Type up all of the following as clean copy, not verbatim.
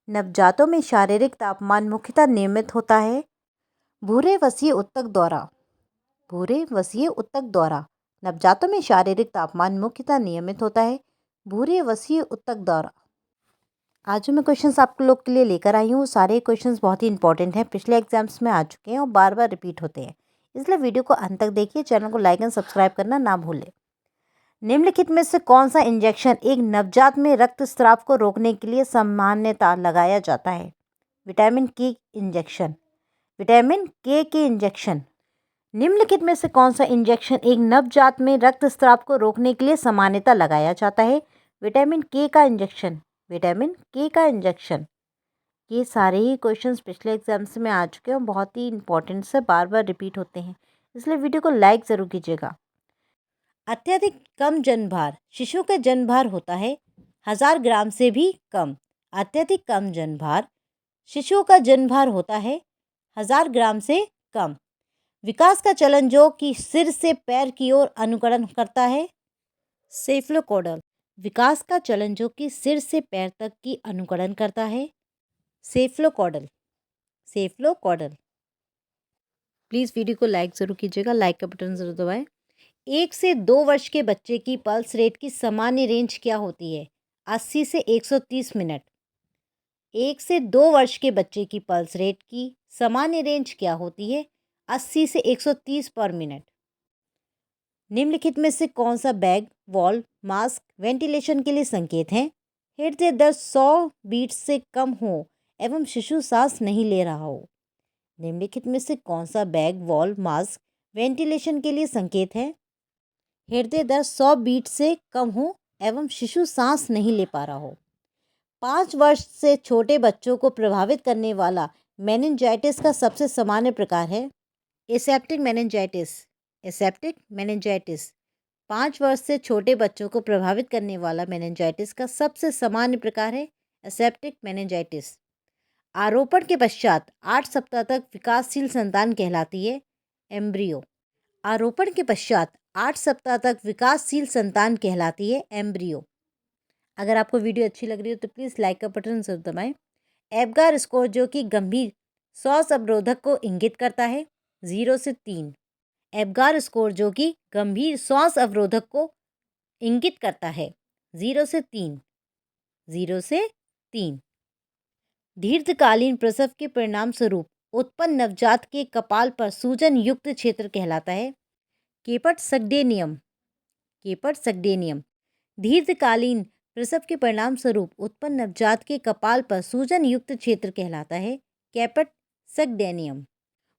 नवजातों में शारीरिक तापमान मुख्यतः नियमित होता है। भूरे वसीय ऊतक द्वारा नवजातों में शारीरिक तापमान मुख्यतः नियमित होता है। भूरे वसीय ऊतक द्वारा आज जो मैं क्वेश्चंस आप लोग के लिए लेकर आई हूँ वो सारे क्वेश्चंस बहुत ही इंपॉर्टेंट हैं, पिछले एग्जाम्स में आ चुके हैं और बार बार रिपीट होते हैं, इसलिए वीडियो को अंत तक देखिए। चैनल को लाइक एंड सब्सक्राइब करना ना भूलें। निम्नलिखित में से कौन सा इंजेक्शन एक नवजात में रक्तस्राव को रोकने के लिए सामान्यतः लगाया जाता है? विटामिन के इंजेक्शन। निम्नलिखित में से कौन सा इंजेक्शन एक नवजात में रक्तस्राव को रोकने के लिए सामान्यतः लगाया जाता है? विटामिन के का इंजेक्शन। ये सारे ही क्वेश्चंस पिछले एग्जाम्स में आ चुके हैं और बहुत ही इंपॉर्टेंट से बार बार रिपीट होते हैं, इसलिए वीडियो को लाइक ज़रूर कीजिएगा। अत्यधिक कम जनभार शिशु का जनभार होता है 1000 ग्राम से भी कम। अत्यधिक कम जनभार शिशु का जनभार होता है 1000 ग्राम से कम। विकास का चलन जो कि सिर से पैर की ओर अनुकरण करता है। सेफ्लोकॉडल। विकास का चलन जो कि सिर से पैर तक की अनुकरण करता है। सेफ्लोकॉडल। प्लीज़ वीडियो को लाइक ज़रूर कीजिएगा, लाइक का बटन ज़रूर दबाएं। 1 से 2 वर्ष के बच्चे की पल्स रेट की सामान्य रेंज क्या होती है? 80 से 130 मिनट। 1 से 2 वर्ष के बच्चे की पल्स रेट की सामान्य रेंज क्या होती है? 80 से 130 पर मिनट। निम्नलिखित में से कौन सा बैग, वॉल्व, मास्क वेंटिलेशन के लिए संकेत हैं? हृदय दर 100 बीट से कम हो एवं शिशु सांस नहीं ले रहा हो। निम्नलिखित में से कौन सा बैग, वॉल्व, मास्क वेंटिलेशन के लिए संकेत है? हृदय दर 100 बीट से कम हो एवं शिशु सांस नहीं ले पा रहा हो। 5 वर्ष से छोटे बच्चों को प्रभावित करने वाला मेनिंजाइटिस का सबसे सामान्य प्रकार है एसेप्टिक मेनिंजाइटिस। 5 वर्ष से छोटे बच्चों को प्रभावित करने वाला मेनिंजाइटिस का सबसे सामान्य प्रकार है एसेप्टिक मेनिंजाइटिस। आरोपण के पश्चात 8 सप्ताह तक विकासशील संतान कहलाती है एम्ब्रियो। आरोपण के पश्चात 8 सप्ताह तक विकासशील संतान कहलाती है एम्ब्रियो। अगर आपको वीडियो अच्छी लग रही हो तो प्लीज़ लाइक का बटन जरूर दबाएं। एबगार स्कोर जो कि गंभीर श्वास अवरोधक को इंगित करता है 0 से 3। एबगार स्कोर जो कि गंभीर श्वास अवरोधक को इंगित करता है 0 से 3। दीर्घकालीन प्रसव के परिणाम स्वरूप उत्पन्न नवजात के कपाल पर सूजन युक्त क्षेत्र कहलाता है केपर्ट सगडेनियम। दीर्घकालीन प्रसव के परिणाम स्वरूप उत्पन्न नवजात के कपाल पर सूजन युक्त क्षेत्र कहलाता है कैपर्ट सगडेनियम।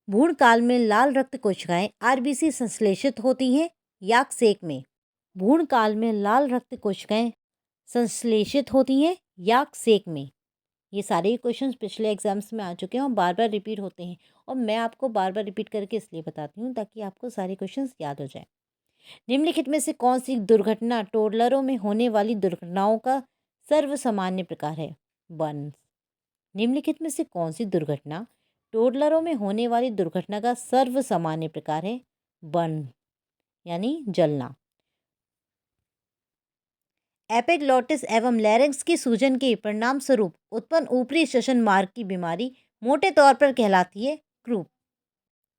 भ्रूण काल में लाल रक्त कोशिकाएं आरबीसी संश्लेषित होती हैं याक सेक में। भ्रूण काल में लाल रक्त कोशिकाएं संश्लेषित होती हैं याक सेक में। ये सारे क्वेश्चंस पिछले एग्जाम्स में आ चुके हैं और बार बार रिपीट होते हैं, और मैं आपको बार बार रिपीट करके इसलिए बताती हूँ ताकि आपको सारे क्वेश्चंस याद हो जाए। निम्नलिखित में से कौन सी दुर्घटना टोडलरों में होने वाली दुर्घटनाओं का सर्वसामान्य प्रकार है? बर्न्स। निम्नलिखित में से कौन सी दुर्घटना टोडलरों में होने वाली दुर्घटना का सर्वसामान्य प्रकार है? बर्न यानी जलना। एपिग्लॉटिस एवं लैरिंक्स की सूजन के परिणाम स्वरूप उत्पन्न ऊपरी श्वसन मार्ग की बीमारी मोटे तौर पर कहलाती है क्रूप।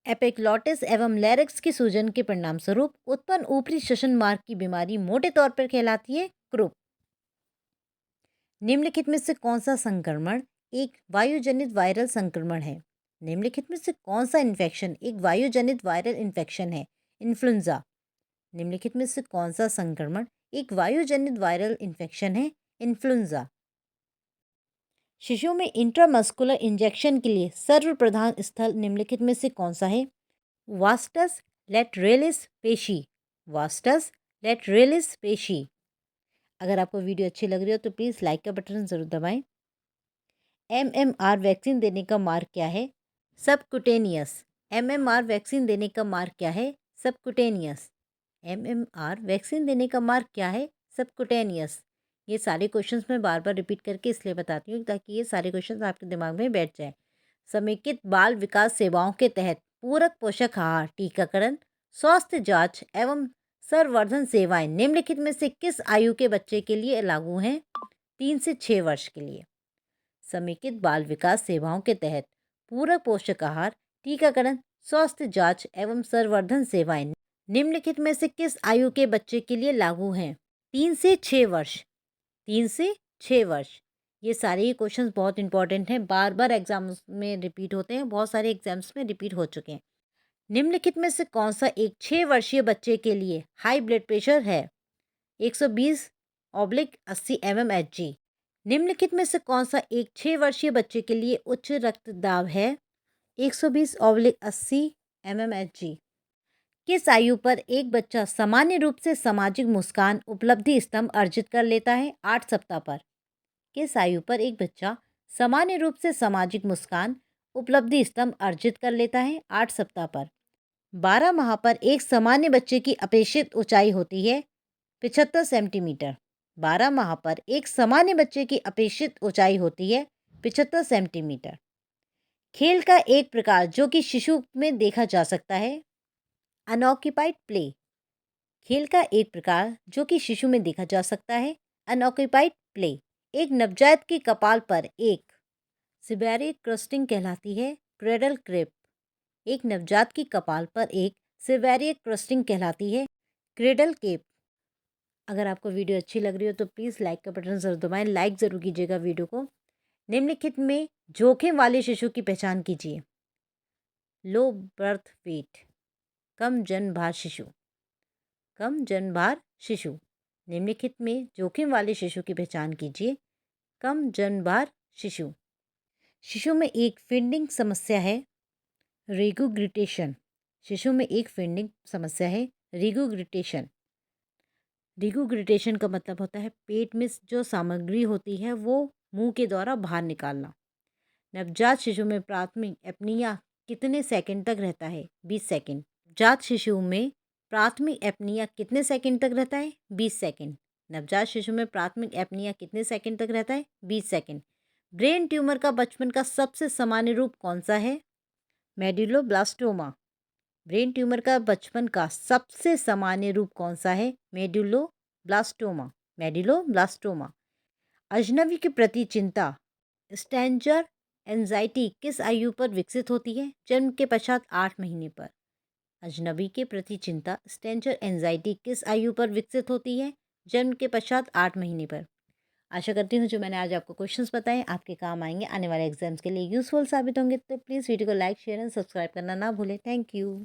एपिग्लॉटिस एवं लैरिंक्स की सूजन के परिणाम स्वरूप उत्पन्न ऊपरी श्वसन मार्ग की बीमारी मोटे तौर पर कहलाती है क्रूप। निम्नलिखित में से कौन सा संक्रमण एक वायुजनित वायरल संक्रमण है? निम्नलिखित में से कौन सा इन्फेक्शन एक वायुजनित वायरल इन्फेक्शन है? इन्फ्लुएंजा। निम्नलिखित में से कौन सा संक्रमण एक वायुजनित वायरल इन्फेक्शन है? इन्फ्लुएंजा। शिशुओं में इंट्रामस्कुलर इंजेक्शन के लिए सर्वप्रधान स्थल निम्नलिखित में से कौन सा है? वास्टस लैटरेलिस पेशी। अगर आपको वीडियो अच्छी लग रही हो तो प्लीज़ लाइक का बटन ज़रूर दबाएं। MMR वैक्सीन देने का मार्ग क्या है? सबकुटेनियस। MMR वैक्सीन देने का मार्ग क्या है? सबकुटेनियस। MMR वैक्सीन देने का मार्ग क्या है? सबकुटेनियस। ये सारे क्वेश्चंस मैं बार बार रिपीट करके इसलिए बताती हूँ ताकि ये सारे क्वेश्चंस आपके दिमाग में बैठ जाए। समेकित बाल विकास सेवाओं के तहत पूरक पोषक आहार, टीकाकरण, स्वास्थ्य जांच एवं संवर्धन सेवाएं निम्नलिखित में से किस आयु के बच्चे के लिए लागू हैं? 3 से 6 वर्ष के लिए। समेकित बाल विकास सेवाओं के तहत पूरक पोषक आहार, टीकाकरण, स्वास्थ्य जांच एवं संवर्धन सेवाएं निम्नलिखित में से किस आयु के बच्चे के लिए लागू हैं? 3 से 6 वर्ष। 3 से 6 वर्ष। ये सारे ही क्वेश्चंस बहुत इंपॉर्टेंट हैं, बार बार एग्जाम्स में रिपीट होते हैं, बहुत सारे एग्जाम्स में रिपीट हो चुके हैं। निम्नलिखित में से कौन सा एक 6 वर्षीय बच्चे के लिए हाई ब्लड प्रेशर है? 120/80 mmHg। निम्नलिखित में से कौन सा एक 6 वर्षीय बच्चे के लिए उच्च रक्तदाब है? 120/80 mmHg। किस आयु पर एक बच्चा सामान्य रूप से सामाजिक मुस्कान उपलब्धि स्तंभ अर्जित कर लेता है? 8 सप्ताह पर। किस आयु पर एक बच्चा सामान्य रूप से सामाजिक मुस्कान उपलब्धि स्तंभ अर्जित कर लेता है? 8 सप्ताह पर। 12 माह पर एक सामान्य बच्चे की अपेक्षित ऊंचाई होती है 75 सेंटीमीटर। 12 माह पर एक सामान्य बच्चे की अपेक्षित ऊंचाई होती है 75 सेंटीमीटर। खेल का एक प्रकार जो कि शिशु में देखा जा सकता है, अनऑक्यूपाइड प्ले। खेल का एक प्रकार जो कि शिशु में देखा जा सकता है, अनऑक्यूपाइड प्ले। एक नवजात के कपाल पर एक सिबेरिक क्रस्टिंग कहलाती है क्रेडल क्रेप। एक नवजात की कपाल पर एक सिबेरिक क्रस्टिंग कहलाती है क्रेडल केप। अगर आपको वीडियो अच्छी लग रही हो तो प्लीज़ लाइक का बटन ज़रूर दबाएं, लाइक ज़रूर कीजिएगा वीडियो को। निम्नलिखित में जोखिम वाले शिशु की पहचान कीजिए। लो बर्थ वेट, कम जन्म भार शिशु। कम जन्म भार शिशु। निम्नलिखित में जोखिम वाले शिशु की पहचान कीजिए। कम जन्म भार शिशु। शिशु में एक फीडिंग समस्या है, रिगुग्रिटेशन। शिशु में एक फीडिंग समस्या है, रिगुग्रिटेशन। रिगुग्रिटेशन का मतलब होता है पेट में जो सामग्री होती है वो मुंह के द्वारा बाहर निकालना। नवजात शिशु में प्राथमिक एपनिया कितने सेकंड तक रहता है? 20 सेकंड। नवजात शिशु में प्राथमिक एपनिया कितने सेकंड तक रहता है? 20 सेकंड। नवजात शिशु में प्राथमिक एपनिया कितने सेकंड तक रहता है? 20 सेकंड। ब्रेन ट्यूमर का बचपन का सबसे सामान्य रूप कौन सा है? मेडुलोब्लास्टोमा। ब्रेन ट्यूमर का बचपन का सबसे सामान्य रूप कौन सा है? मेडुलोब्लास्टोमा। मेडुलोब्लास्टोमा। अजनबी के प्रति चिंता, स्ट्रेंजर एंजाइटी किस आयु पर विकसित होती है? जन्म के पश्चात 8 महीने पर। अजनबी के प्रति चिंता, स्ट्रेंजर एंजाइटी किस आयु पर विकसित होती है? जन्म के पश्चात 8 महीने पर। आशा करती हूँ जो मैंने आज आपको क्वेश्चंस बताए आपके काम आएंगे, आने वाले एग्जाम्स के लिए यूजफुल साबित होंगे। तो प्लीज़ वीडियो को लाइक, शेयर एंड सब्सक्राइब करना ना भूलें। Thank you.